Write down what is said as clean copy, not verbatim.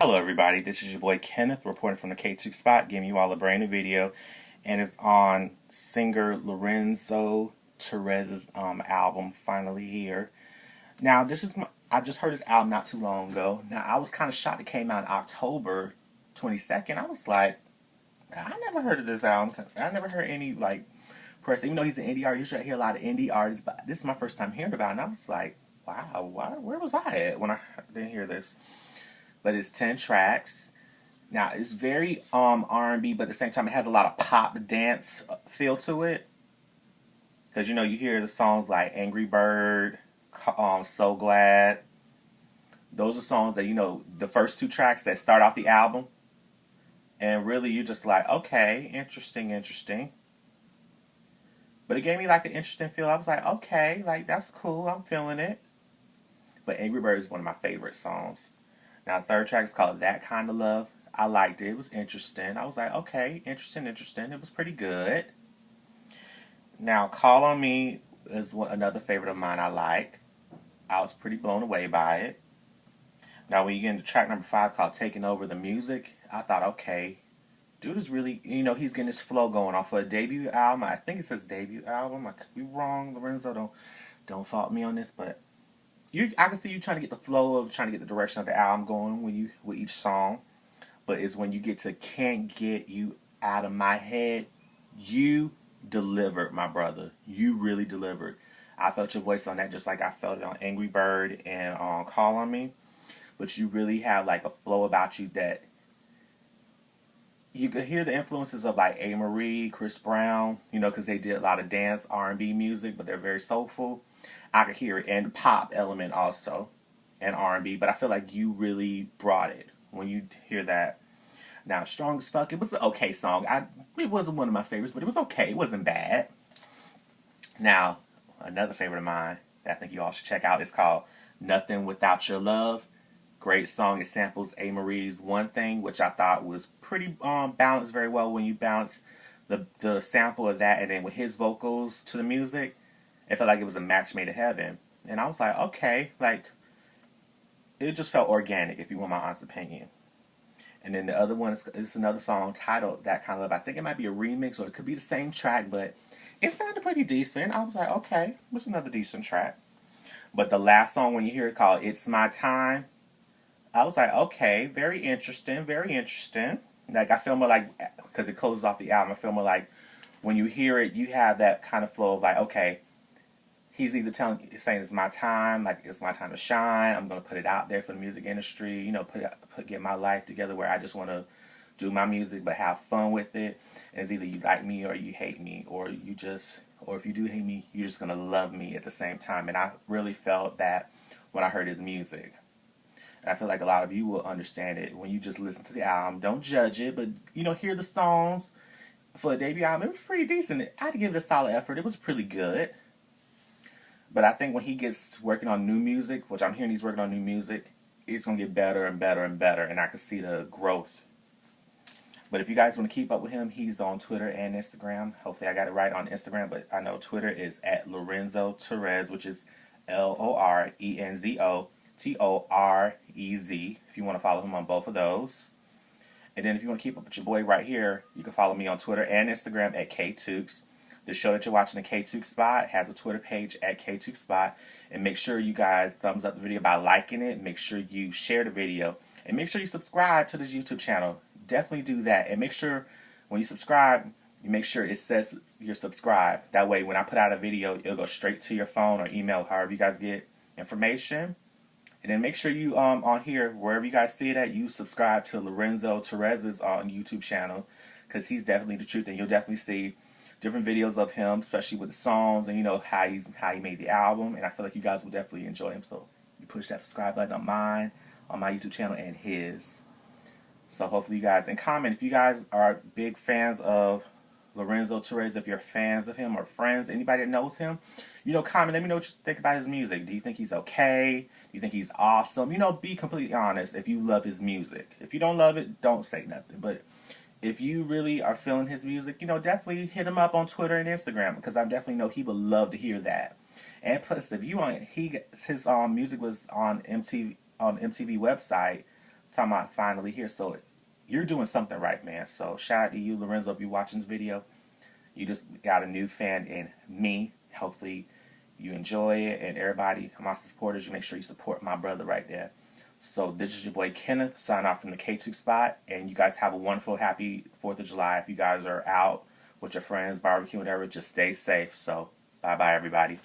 Hello everybody, this is your boy Kenneth reporting from the KTookes spot, giving you all a brand new video, and it's on singer Lorenzo Torez's album, Finally Here. Now I just heard this album not too long ago. Now I was kind of shocked it came out in October 22nd. I was like, I never heard of this album. I never heard any press, even though he's an indie artist. Usually I hear a lot of indie artists, but this is my first time hearing about it, and I was like, wow, where was I at when I didn't hear this? But it's 10 tracks. Now it's very R&B, but at the same time it has a lot of pop dance feel to it. Because you hear the songs like Angry Bird, So Glad. Those are songs that the first two tracks that start off the album, and really you're just like, okay, interesting. But it gave me like an interesting feel. I was like, okay, like that's cool. I'm feeling it. But Angry Bird is one of my favorite songs. Now, the third track is called That Kind of Love. I liked it. It was interesting. I was like, okay, interesting. It was pretty good. Now, Call on Me is another favorite of mine I like. I was pretty blown away by it. Now, when you get into track number 5 called Taking Over the Music, I thought, okay, dude is really, he's getting his flow going off of a debut album. I think it says debut album. I could be wrong, Lorenzo. Don't fault me on this, but I can see you trying to get the flow of trying to get the direction of the album going with each song, but it's when you get to Can't Get You Out of My Head, you delivered, my brother. You really delivered. I felt your voice on that just like I felt it on Angry Bird and on Call on Me, but you really have like a flow about you that you could hear the influences of like A. Marie, Chris Brown, because they did a lot of dance R&B music, but they're very soulful. I could hear it, and pop element also, and R&B, but I feel like you really brought it when you hear that. Now, Strong as Fuck, it was an okay song. It wasn't one of my favorites, but it was okay. It wasn't bad. Now, another favorite of mine that I think you all should check out is called Nothing Without Your Love. Great song. It samples A. Marie's One Thing, which I thought was pretty balanced very well when you balance the sample of that and then with his vocals to the music. It felt like it was a match made in heaven. And I was like, okay, like, it just felt organic, if you want my honest opinion. And then the other one is another song titled That Kind of Love. I think it might be a remix, or it could be the same track, but it sounded pretty decent. I was like, okay, what's another decent track? But the last song, when you hear it called It's My Time, I was like, okay, very interesting. Like, I feel more like, because it closes off the album, I feel more like when you hear it, you have that kind of flow of like, okay, he's either saying it's my time, like it's my time to shine. I'm gonna put it out there for the music industry. Get my life together where I just want to do my music, but have fun with it. And it's either you like me or you hate me, or if you do hate me, you're just gonna love me at the same time. And I really felt that when I heard his music. And I feel like a lot of you will understand it when you just listen to the album. Don't judge it, but hear the songs for a debut album. It was pretty decent. I had to give it a solid effort. It was pretty good. But I think when he gets working on new music, which I'm hearing he's working on new music, it's going to get better and better and better, and I can see the growth. But if you guys want to keep up with him, he's on Twitter and Instagram. Hopefully I got it right on Instagram, but I know Twitter is at Lorenzo Torez, which is LORENZO TOREZ, if you want to follow him on both of those. And then if you want to keep up with your boy right here, you can follow me on Twitter and Instagram at KTookes. The show that you're watching, the KTookes Spot, has a Twitter page at KTookes Spot. And make sure you guys thumbs up the video by liking it. Make sure you share the video. And make sure you subscribe to this YouTube channel. Definitely do that. And make sure when you subscribe, you make sure it says you're subscribed. That way when I put out a video, it'll go straight to your phone or email, however you guys get information. And then make sure you on here, wherever you guys see it at, you subscribe to Lorenzo Torez's YouTube channel, because he's definitely the truth, and you'll definitely see different videos of him, especially with the songs and how he made the album. And I feel like you guys will definitely enjoy him. So you push that subscribe button on mine, on my YouTube channel, and his. So hopefully you guys, and comment if you guys are big fans of Lorenzo Torez, if you're fans of him or friends, anybody that knows him, comment. Let me know what you think about his music. Do you think he's okay? Do you think he's awesome? Be completely honest if you love his music. If you don't love it, don't say nothing. But if you really are feeling his music, definitely hit him up on Twitter and Instagram, because I definitely know he would love to hear that. And plus, if you want, his music was on MTV website talking about finally here. So you're doing something right, man. So shout out to you, Lorenzo, if you're watching this video. You just got a new fan in me. Hopefully you enjoy it, and everybody, my supporters, you make sure you support my brother right there. So this is your boy Kenneth, signing off from the KTookes spot, and you guys have a wonderful, happy 4th of July. If you guys are out with your friends, barbecue, whatever, just stay safe. So bye-bye, everybody.